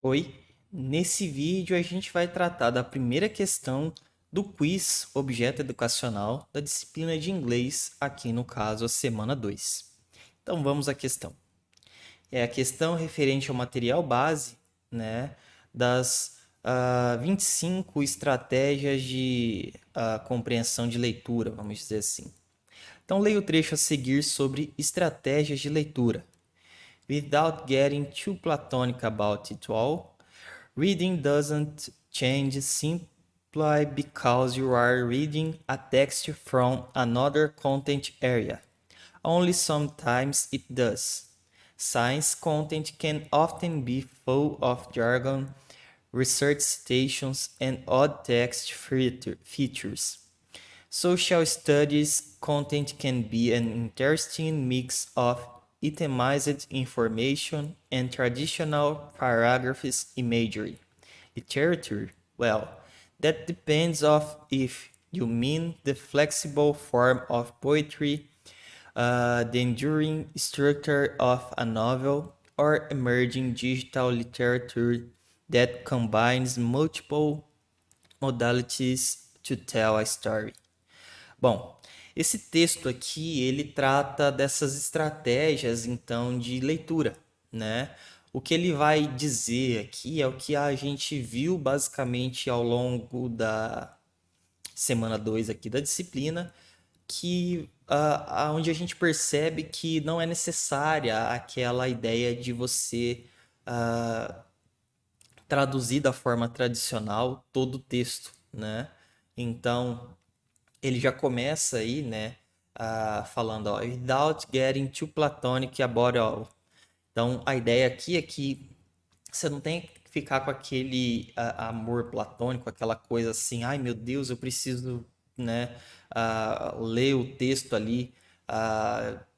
Oi, nesse vídeo a gente vai tratar da primeira questão do quiz Objeto Educacional da disciplina de inglês, aqui no caso a semana 2. Então vamos à questão. É a questão referente ao material base, né, das 25 estratégias de compreensão de leitura, vamos dizer assim. Então leia o trecho a seguir sobre estratégias de leitura. Without getting too platonic about it all, reading doesn't change simply because you are reading a text from another content area. Only sometimes it does. Science content can often be full of jargon, research citations, and odd text features. Social studies content can be an interesting mix of itemized information and traditional paragraphs imagery. Literature, well, that depends of if you mean the flexible form of poetry, the enduring structure of a novel, or emerging digital literature that combines multiple modalities to tell a story. Bom, esse texto aqui, ele trata dessas estratégias, então, de leitura, né? O que ele vai dizer aqui é o que a gente viu basicamente ao longo da semana 2 aqui da disciplina, que onde a gente percebe que não é necessária aquela ideia de você traduzir da forma tradicional todo o texto, né? Então, ele já começa aí, né, falando, ó, without getting too platonic about all. Então, a ideia aqui é que você não tem que ficar com aquele amor platônico, aquela coisa assim, ai meu Deus, eu preciso, né, ler o texto ali,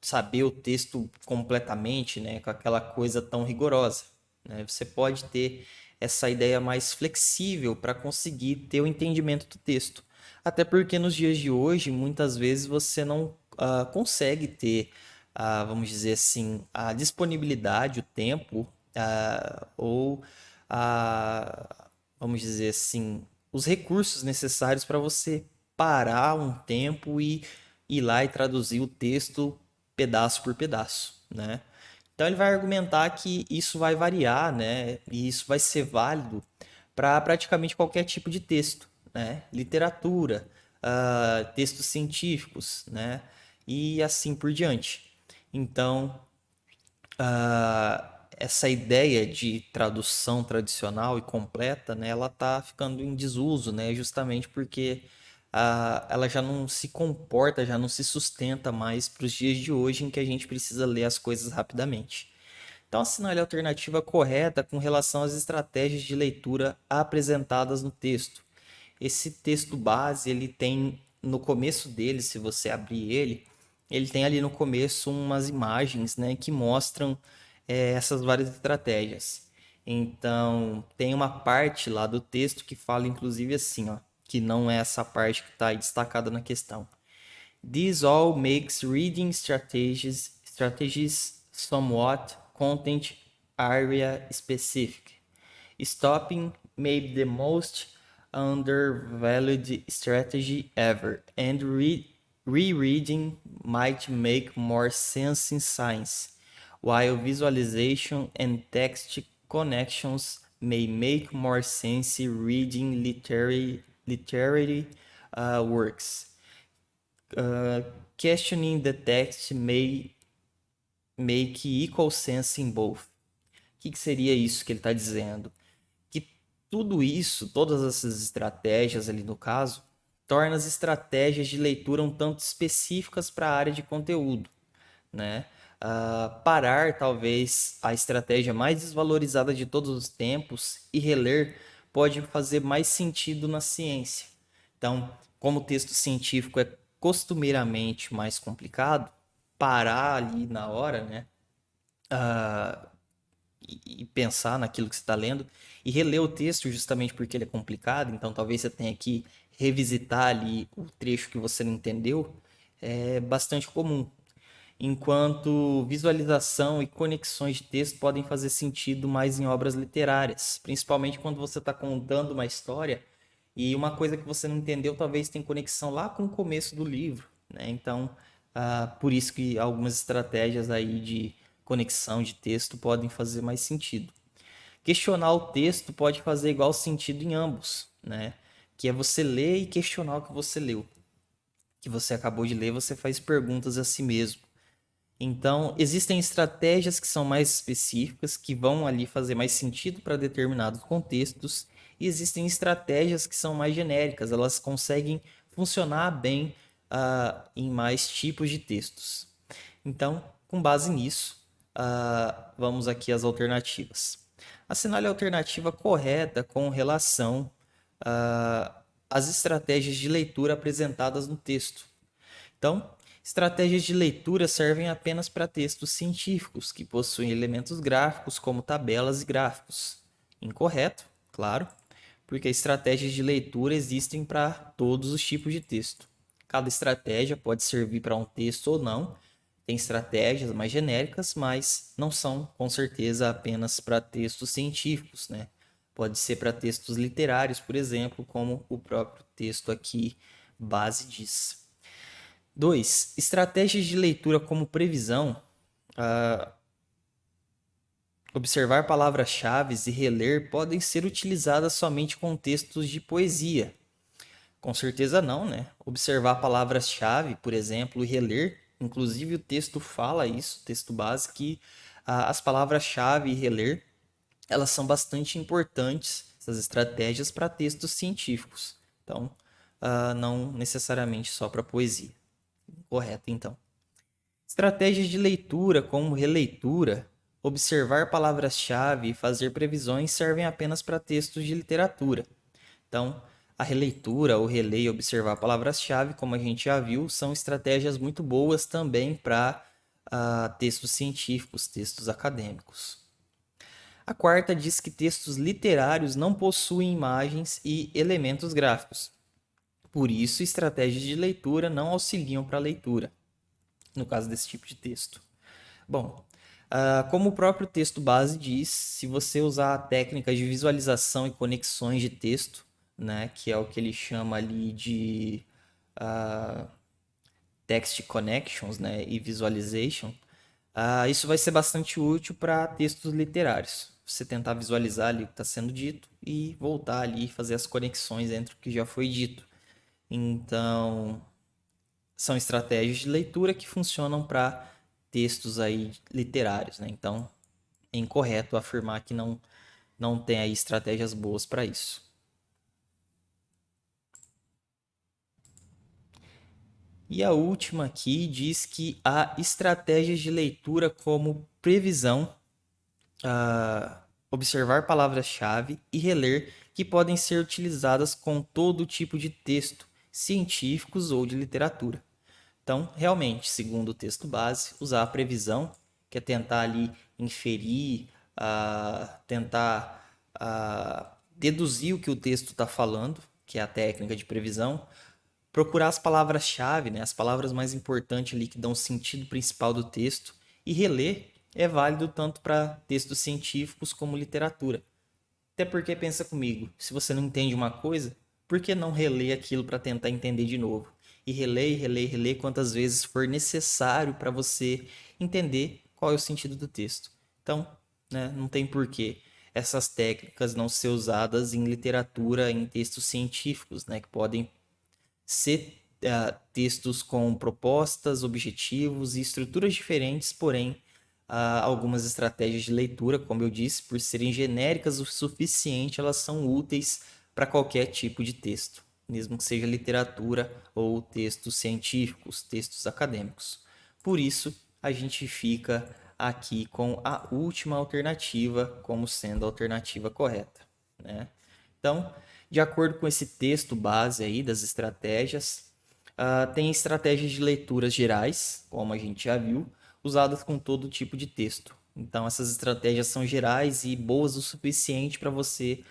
saber o texto completamente, né, com aquela coisa tão rigorosa, né? Você pode ter essa ideia mais flexível para conseguir ter o entendimento do texto. Até porque nos dias de hoje, muitas vezes você não consegue ter, vamos dizer assim, a disponibilidade, o tempo, ou vamos dizer assim, os recursos necessários para você parar um tempo e ir lá e traduzir o texto pedaço por pedaço, né? Então ele vai argumentar que isso vai variar, né? E isso vai ser válido para praticamente qualquer tipo de texto, né? Literatura, textos científicos, né? E assim por diante. Então, essa ideia de tradução tradicional e completa, né, ela está ficando em desuso, né, justamente porque ela já não se comporta, já não se sustenta mais para os dias de hoje em que a gente precisa ler as coisas rapidamente. Então, assinale a alternativa correta com relação às estratégias de leitura apresentadas no texto. Esse texto base, ele tem no começo dele, se você abrir ele tem ali no começo umas imagens, né, que mostram essas várias estratégias. Então, tem uma parte lá do texto que fala inclusive assim, ó, que não é essa parte que está destacada na questão. This all makes reading strategies somewhat content area specific. Stopping may be the most undervalued strategy ever, and rereading might make more sense in science, while visualization and text connections may make more sense reading literary works. Questioning the text may make equal sense in both. O que seria isso que ele está dizendo? Que tudo isso, todas essas estratégias ali no caso, torna as estratégias de leitura um tanto específicas para a área de conteúdo, né? Parar talvez a estratégia mais desvalorizada de todos os tempos e reler pode fazer mais sentido na ciência. Então, como o texto científico é costumeiramente mais complicado, parar ali na hora, né? E pensar naquilo que você está lendo e reler o texto justamente porque ele é complicado, então talvez você tenha que revisitar ali o trecho que você não entendeu, é bastante comum. enquanto visualização e conexões de texto podem fazer sentido mais em obras literárias, principalmente quando você está contando uma história e uma coisa que você não entendeu talvez tenha conexão lá com o começo do livro, né? Então, por isso que algumas estratégias aí de conexão de texto podem fazer mais sentido. Questionar o texto pode fazer igual sentido em ambos, né? Que é você ler e questionar o que você leu. Que você acabou de ler, você faz perguntas a si mesmo. Então, existem estratégias que são mais específicas, que vão ali fazer mais sentido para determinados contextos, e existem estratégias que são mais genéricas, elas conseguem funcionar bem em mais tipos de textos. Então, com base nisso, vamos aqui às alternativas. Assinale a alternativa correta com relação às estratégias de leitura apresentadas no texto. Então, estratégias de leitura servem apenas para textos científicos que possuem elementos gráficos como tabelas e gráficos. Incorreto, claro, porque estratégias de leitura existem para todos os tipos de texto. Cada estratégia pode servir para um texto ou não. Tem estratégias mais genéricas, mas não são com certeza apenas para textos científicos, né? Pode ser para textos literários, por exemplo, como o próprio texto aqui base diz. 2. Estratégias de leitura como previsão. Observar palavras-chave e reler podem ser utilizadas somente com textos de poesia. Com certeza não, né? Observar palavras-chave, por exemplo, e reler, inclusive o texto fala isso, o texto base, que as palavras-chave e reler, elas são bastante importantes, essas estratégias, para textos científicos. Então, não necessariamente só para poesia. Correto, então. Estratégias de leitura, como releitura, observar palavras-chave e fazer previsões servem apenas para textos de literatura. Então, a releitura, o reler e observar palavras-chave, como a gente já viu, são estratégias muito boas também para textos científicos, textos acadêmicos. A quarta diz que textos literários não possuem imagens e elementos gráficos. Por isso, estratégias de leitura não auxiliam para a leitura, no caso desse tipo de texto. Bom, como o próprio texto base diz, se você usar técnicas de visualização e conexões de texto, né, que é o que ele chama ali de text connections, né, e visualization, isso vai ser bastante útil para textos literários. Você tentar visualizar ali o que está sendo dito e voltar ali e fazer as conexões entre o que já foi dito. Então, são estratégias de leitura que funcionam para textos aí literários, né? Então, é incorreto afirmar que não tem aí estratégias boas para isso. E a última aqui diz que há estratégias de leitura como previsão, observar palavras-chave e reler que podem ser utilizadas com todo tipo de texto, científicos ou de literatura. Então, realmente, segundo o texto base, usar a previsão, que é tentar ali inferir, tentar deduzir o que o texto está falando, que é a técnica de previsão, procurar as palavras-chave, né, as palavras mais importantes ali que dão o sentido principal do texto, e reler é válido tanto para textos científicos como literatura. Até porque pensa comigo, se você não entende uma coisa, por que não reler aquilo para tentar entender de novo? E reler, reler, reler quantas vezes for necessário para você entender qual é o sentido do texto. Então, né, não tem porquê essas técnicas não ser usadas em literatura, em textos científicos, né, que podem ser textos com propostas, objetivos e estruturas diferentes, porém algumas estratégias de leitura, como eu disse, por serem genéricas o suficiente, elas são úteis para qualquer tipo de texto, mesmo que seja literatura ou textos científicos, textos acadêmicos. Por isso, a gente fica aqui com a última alternativa como sendo a alternativa correta, né? Então, de acordo com esse texto base aí das estratégias, tem estratégias de leituras gerais, como a gente já viu, usadas com todo tipo de texto. Então, essas estratégias são gerais e boas o suficiente para você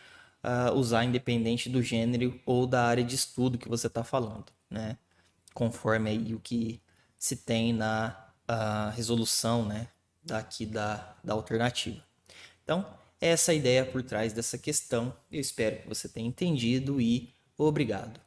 usar independente do gênero ou da área de estudo que você está falando, né? Conforme aí o que se tem a resolução, né, daqui da alternativa. Então, essa é a ideia por trás dessa questão. Eu espero que você tenha entendido e obrigado.